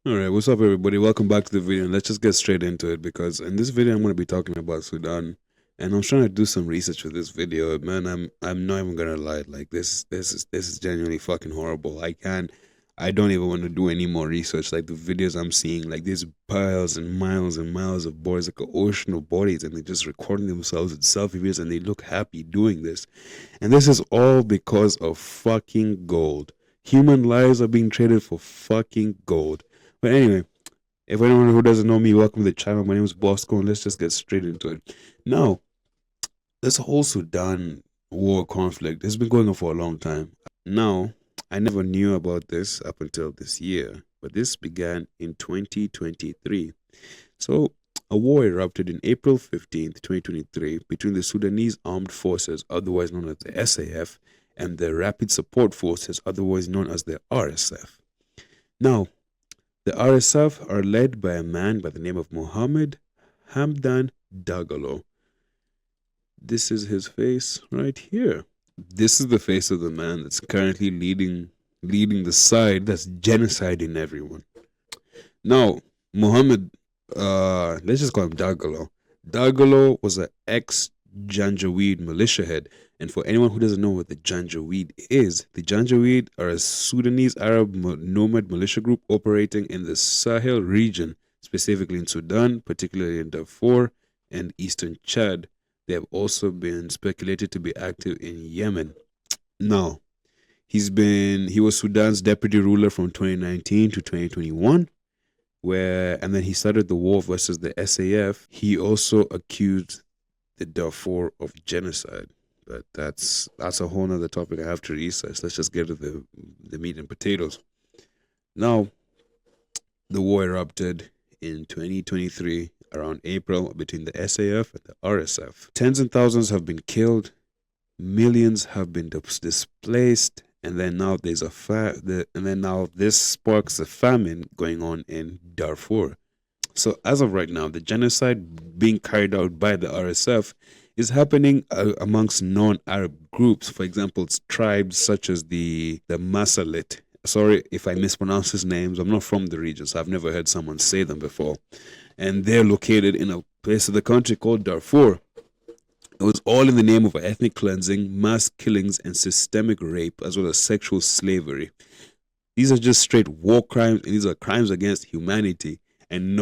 Alright, what's up everybody? Welcome back to the video. Let's just get straight into it because in this video I'm gonna be talking about Sudan. And I'm trying to do some research for this video. Man, I'm not even gonna lie, like this is genuinely fucking horrible. I don't even want to do any more research. Like the videos I'm seeing, like there's miles and miles of bodies, like an ocean of bodies, and they're just recording themselves in selfie videos and they look happy doing this. And this is all because of fucking gold. Human lives are being traded for fucking gold. But anyway, if anyone who doesn't know me, welcome to the channel. My name is Bosco, and let's just get straight into it. Now, this whole Sudan war conflict has been going on for a long time. Now, I never knew about this up until this year, but this began in 2023. So, a war erupted in April 15th, 2023, between the Sudanese Armed Forces, otherwise known as the SAF, and the Rapid Support Forces, otherwise known as the RSF. Now, the RSF are led by a man by the name of Mohammed Hamdan Dagalo. This is his face right here. This is the face of the man that's currently leading the side that's genociding everyone. Now, Mohammed, let's just call him Dagalo. Dagalo was an ex-Janjaweed militia head. And for anyone who doesn't know what the Janjaweed is, the Janjaweed are a Sudanese Arab nomad militia group operating in the Sahel region, specifically in Sudan, particularly in Darfur and eastern Chad. They have also been speculated to be active in Yemen. Now, he was Sudan's deputy ruler from 2019 to 2021, and then he started the war versus the SAF. He also accused the Darfur of genocide. But that's a whole nother topic I have to research. Let's just get to the meat and potatoes. Now, the war erupted in 2023 around April between the SAF and the RSF. Tens and thousands have been killed, millions have been displaced, and then now this sparks a famine going on in Darfur. So as of right now, the genocide being carried out by the RSF is happening amongst non-Arab groups. For example, it's tribes such as the Masalit. Sorry if I mispronounce his names. I'm not from the region, so I've never heard someone say them before. And they're located in a place of the country called Darfur. It was all in the name of ethnic cleansing, mass killings, and systemic rape, as well as sexual slavery. These are just straight war crimes, and these are crimes against humanity. And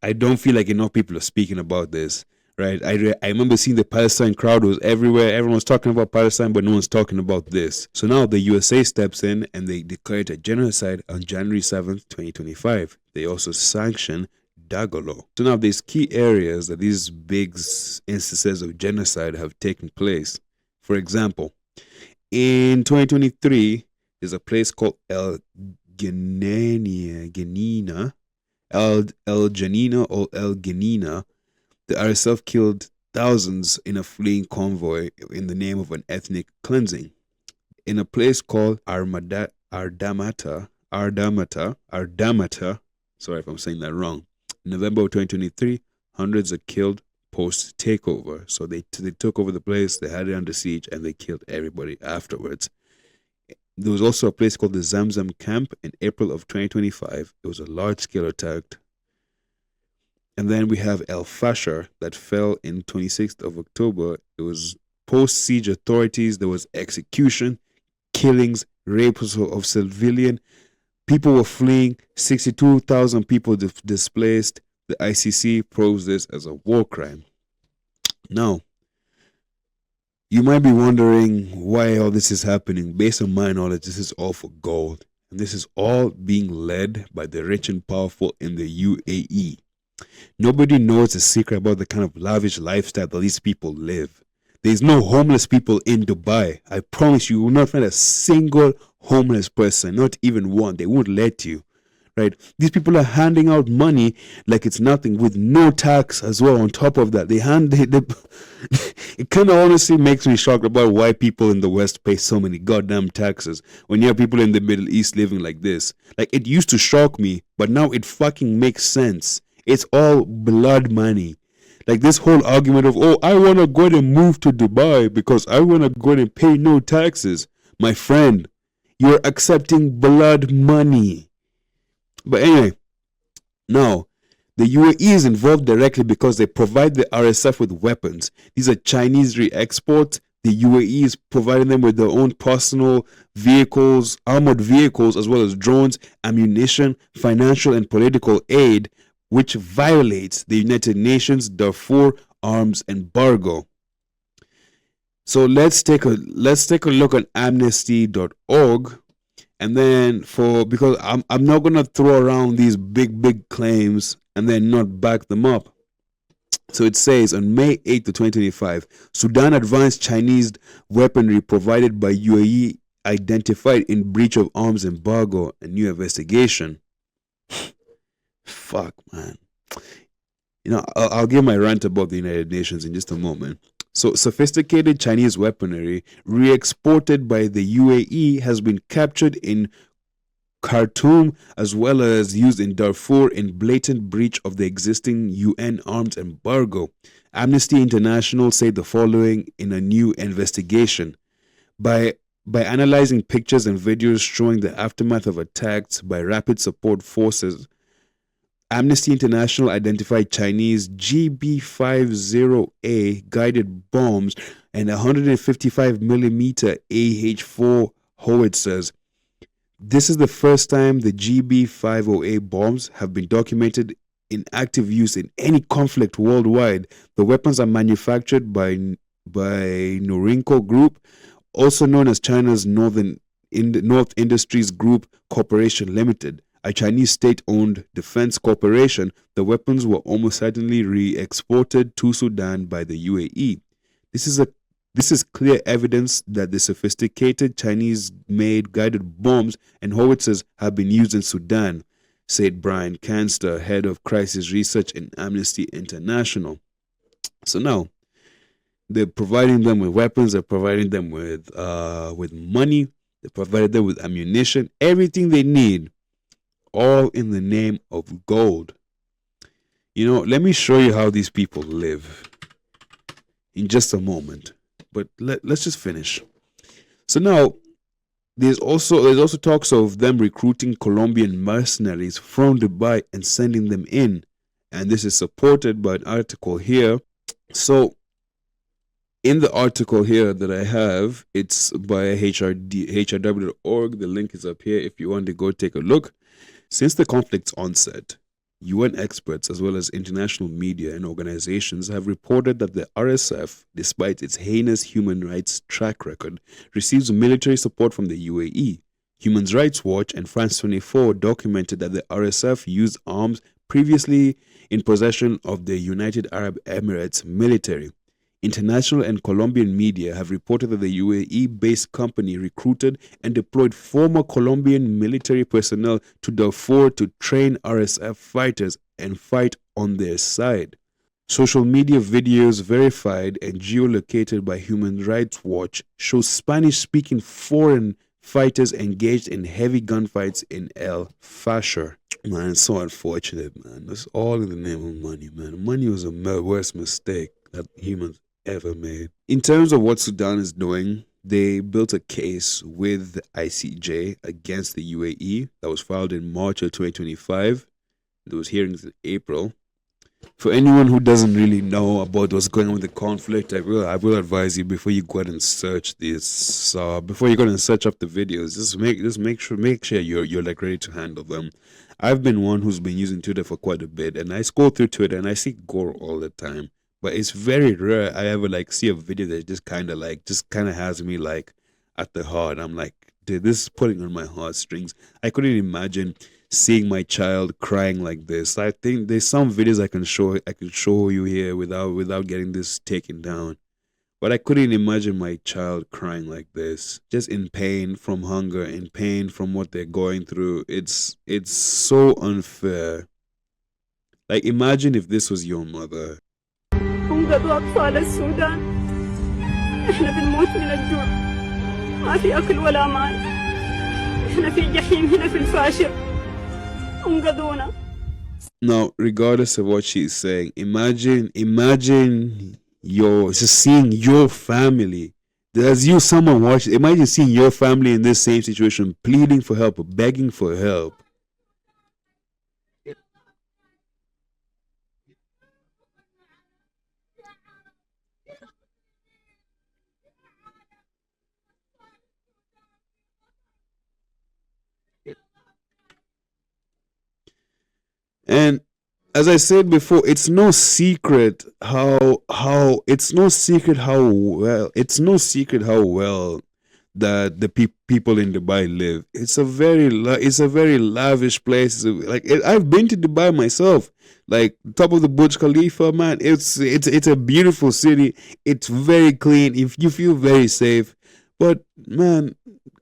I don't feel like enough people are speaking about this. Right, I remember seeing the Palestine crowd was everywhere. Everyone was talking about Palestine, but no one's talking about this. So now the USA steps in and they declared a genocide on January 7th, 2025. They also sanctioned Dagalo. So now there's key areas that these big instances of genocide have taken place. For example, in 2023, there's a place called El Janina, or El Genina. The RSF killed thousands in a fleeing convoy in the name of an ethnic cleansing. In a place called Ardamata, sorry if I'm saying that wrong, in November of 2023, hundreds are killed post-takeover. So they took over the place, they had it under siege, and they killed everybody afterwards. There was also a place called the Zamzam Camp in April of 2025. It was a large-scale attack. And then we have El Fasher that fell in 26th of October. It was post-siege authorities. There was execution, killings, rapes of civilian. People were fleeing. 62,000 people displaced. The ICC probes this as a war crime. Now, you might be wondering why all this is happening. Based on my knowledge, this is all for gold. And this is all being led by the rich and powerful in the UAE. Nobody knows the secret about the kind of lavish lifestyle that these people live. There's no homeless people in Dubai. I promise you will not find a single homeless person, not even one. They won't let you. Right? These people are handing out money like it's nothing, with no tax as well on top of that. It kind of honestly makes me shocked about why people in the West pay so many goddamn taxes when you have people in the Middle East living like this. Like, it used to shock me, but now it fucking makes sense. It's all blood money. Like this whole argument of, oh, I want to go ahead and move to Dubai because I want to go ahead and pay no taxes. My friend, you're accepting blood money. But anyway, Now, the UAE is involved directly because they provide the RSF with weapons. These are Chinese re-exports. The UAE is providing them with their own personal vehicles, armored vehicles, as well as drones, ammunition, financial and political aid, which violates the United Nations Darfur arms embargo. So let's take a look at amnesty.org, and then because I'm not gonna throw around these big claims and then not back them up. So it says on May 8th, 2025, Sudan advanced Chinese weaponry provided by UAE identified in breach of arms embargo, a new investigation. Fuck, man. I'll give my rant about the United Nations in just a moment. So sophisticated Chinese weaponry re-exported by the UAE has been captured in Khartoum as well as used in Darfur in blatant breach of the existing UN arms embargo. Amnesty International said the following in a new investigation. By analyzing pictures and videos showing the aftermath of attacks by rapid support forces, Amnesty International identified Chinese GB50A guided bombs and 155mm AH-4 howitzers. This is the first time the GB50A bombs have been documented in active use in any conflict worldwide. The weapons are manufactured by Norinco Group, also known as China's North Industries Group Corporation Limited, a Chinese state-owned defense corporation. The weapons were almost certainly re-exported to Sudan by the UAE. This is clear evidence that the sophisticated Chinese-made guided bombs and howitzers have been used in Sudan, said Brian Canster, head of crisis research in Amnesty International. So now, they're providing them with weapons, they're providing them with money, they provided them with ammunition, everything they need, all in the name of gold. Let me show you how these people live in just a moment. But let's just finish. So now, there's also talks of them recruiting Colombian mercenaries from Dubai and sending them in. And this is supported by an article here. So, in the article here that I have, it's by hrw.org. The link is up here if you want to go take a look. Since the conflict's onset, UN experts as well as international media and organizations have reported that the RSF, despite its heinous human rights track record, receives military support from the UAE. Human Rights Watch and France 24 documented that the RSF used arms previously in possession of the United Arab Emirates military. International and Colombian media have reported that the UAE-based company recruited and deployed former Colombian military personnel to Darfur to train RSF fighters and fight on their side. Social media videos verified and geolocated by Human Rights Watch show Spanish-speaking foreign fighters engaged in heavy gunfights in El Fasher. Man, it's so unfortunate, man. It's all in the name of money, man. Money was the worst mistake that humans ever made. In terms of what Sudan is doing, they built a case with the ICJ against the UAE that was filed in March of 2025. There was hearings in April. For anyone who doesn't really know about what's going on with the conflict, I will advise you before you go ahead and search this. Before you go ahead and search up the videos, just make sure you're like ready to handle them. I've been one who's been using Twitter for quite a bit, and I scroll through Twitter and I see gore all the time. But it's very rare I ever see a video that just kind of has me at the heart. I'm like, dude, this is pulling on my heartstrings. I couldn't imagine seeing my child crying like this. I think there's some videos I can show you here without getting this taken down. But I couldn't imagine my child crying like this, just in pain from hunger, in pain from what they're going through. It's so unfair. Imagine if this was your mother. انقذوا أطفال السودان. إحنا بنموت من الجوع. ما في أكل ولا ماء. إحنا في جحيم هنا في الفاشر. انقذونا. Now, regardless of what she's saying, imagine just seeing your family. As you, someone watching, imagine seeing your family in this same situation, pleading for help, begging for help. And as I said before, it's no secret how it's no secret how well that the people in Dubai live. It's a very lavish place. I've been to Dubai myself. Like top of the Burj Khalifa, man. It's a beautiful city. It's very clean. If you feel very safe, but man,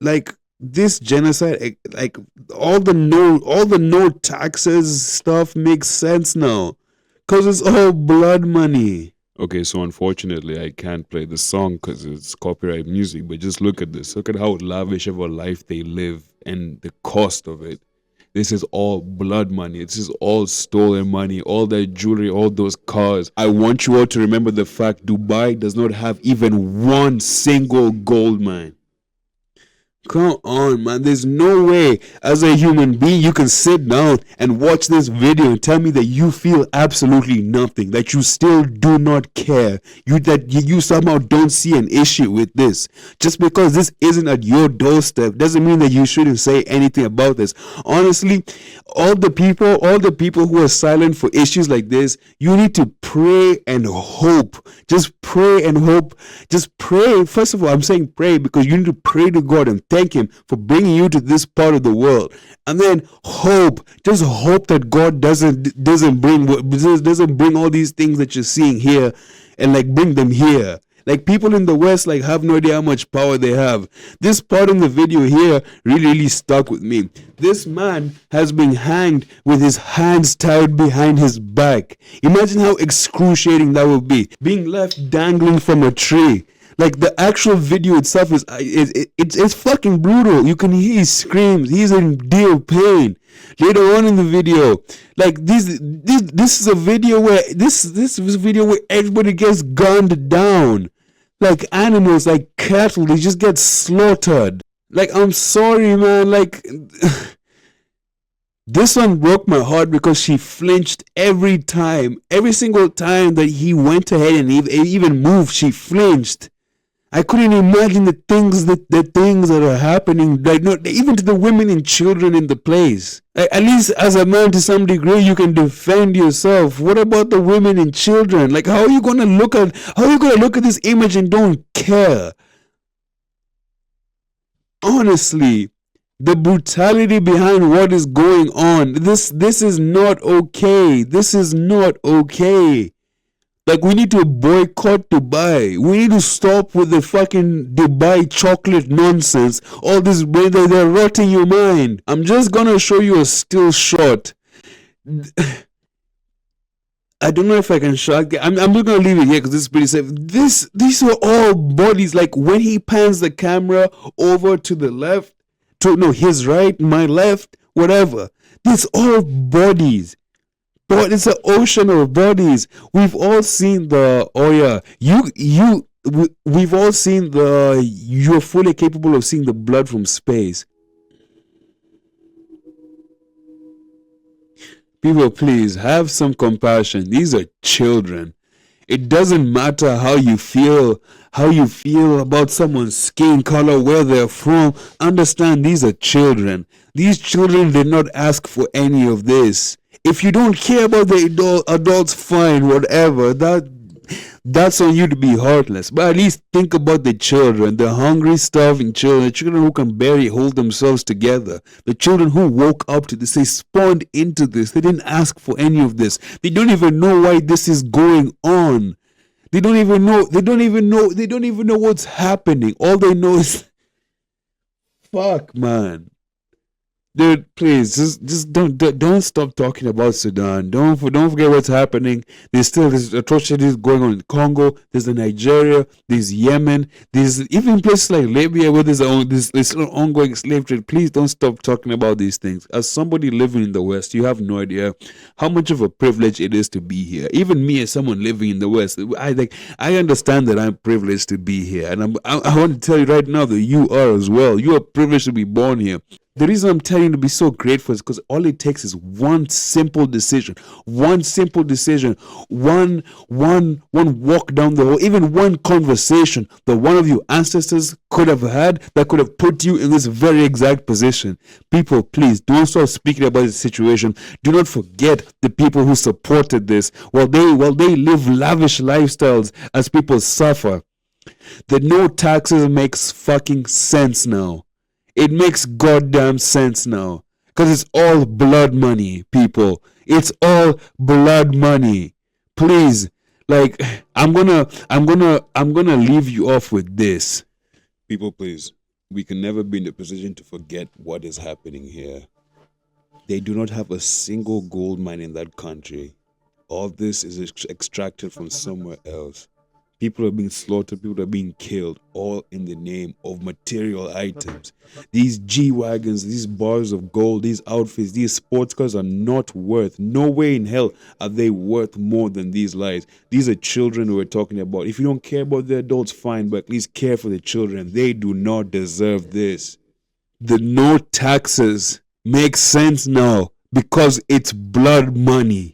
like this genocide, like all the no taxes stuff makes sense now, cause it's all blood money. Okay, so unfortunately, I can't play the song because it's copyright music. But just look at this. Look at how lavish of a life they live and the cost of it. This is all blood money. This is all stolen money, all that jewelry, all those cars. I want you all to remember the fact Dubai does not have even one single gold mine. Come on, man. There's no way as a human being you can sit down and watch this video and tell me that you feel absolutely nothing, that you still do not care, you somehow don't see an issue with this. Just because this isn't at your doorstep doesn't mean that you shouldn't say anything about this. Honestly, all the people who are silent for issues like this, you need to pray and hope. Just pray and hope. Just pray. First of all, I'm saying pray because you need to pray to God and thank him for bringing you to this part of the world. And then hope. Just hope that God doesn't bring all these things that you're seeing here and like bring them here. Like people in the West like have no idea how much power they have. This part in the video here really stuck with me. This man has been hanged with his hands tied behind his back. Imagine how excruciating that would be. Being left dangling from a tree. Like the actual video itself it's fucking brutal. You can hear he screams. He's in deep pain. Later on in the video, like this is a video where this is a video where everybody gets gunned down, like animals, like cattle. They just get slaughtered. Like I'm sorry, man. Like this one broke my heart because she flinched every single time that he went ahead and even moved. She flinched. I couldn't imagine the things that are happening, like not even to the women and children in the place. At least as a man, to some degree, you can defend yourself. What about the women and children? Like, how are you gonna look at this image and don't care? Honestly, the brutality behind what is going on. This is not okay. This is not okay. Like, we need to boycott Dubai. We need to stop with the fucking Dubai chocolate nonsense. All this, they're rotting your mind. I'm just gonna show you a still shot. I don't know if I can show. I'm not gonna leave it here because this is pretty safe. These are all bodies. Like when he pans the camera over to the left, his right, my left, whatever. These all bodies. But it's an ocean of bodies. We've all seen we've all seen you're fully capable of seeing the blood from space. People, please have some compassion. These are children. It doesn't matter how you feel about someone's skin color, where they're from. Understand, these are children. These children did not ask for any of this. If you don't care about the adults, fine, whatever. That's on you to be heartless. But at least think about the children, the hungry, starving children, the children who can barely hold themselves together, the children who woke up to this, they spawned into this. They didn't ask for any of this. They don't even know why this is going on. They don't even know what's happening. All they know is fuck, man. Dude, please just don't stop talking about Sudan. Don't forget what's happening. There's atrocities going on in Congo. There's Nigeria. There's Yemen. There's even places like Libya where there's still ongoing slave trade. Please don't stop talking about these things. As somebody living in the West, you have no idea how much of a privilege it is to be here. Even me, as someone living in the West, I understand that I'm privileged to be here, and I want to tell you right now that you are as well. You are privileged to be born here. The reason I'm telling you to be so grateful is because all it takes is one simple decision, one walk down the hall, even one conversation that one of your ancestors could have had that could have put you in this very exact position. People, please don't stop speaking about the situation. Do not forget the people who supported this while they live lavish lifestyles as people suffer. The no taxes makes fucking sense now. It makes goddamn sense now. Because it's all blood money, people. It's all blood money. Please, like, I'm gonna leave you off with this. People, please. We can never be in the position to forget what is happening here. They do not have a single gold mine in that country. All this is extracted from somewhere else. People are being slaughtered, people are being killed, all in the name of material items. These G-Wagons, these bars of gold, these outfits, these sports cars are not worth, no way in hell are they worth more than these lives. These are children who we're talking about. If you don't care about the adults, fine, but at least care for the children. They do not deserve this. The no taxes make sense now because it's blood money.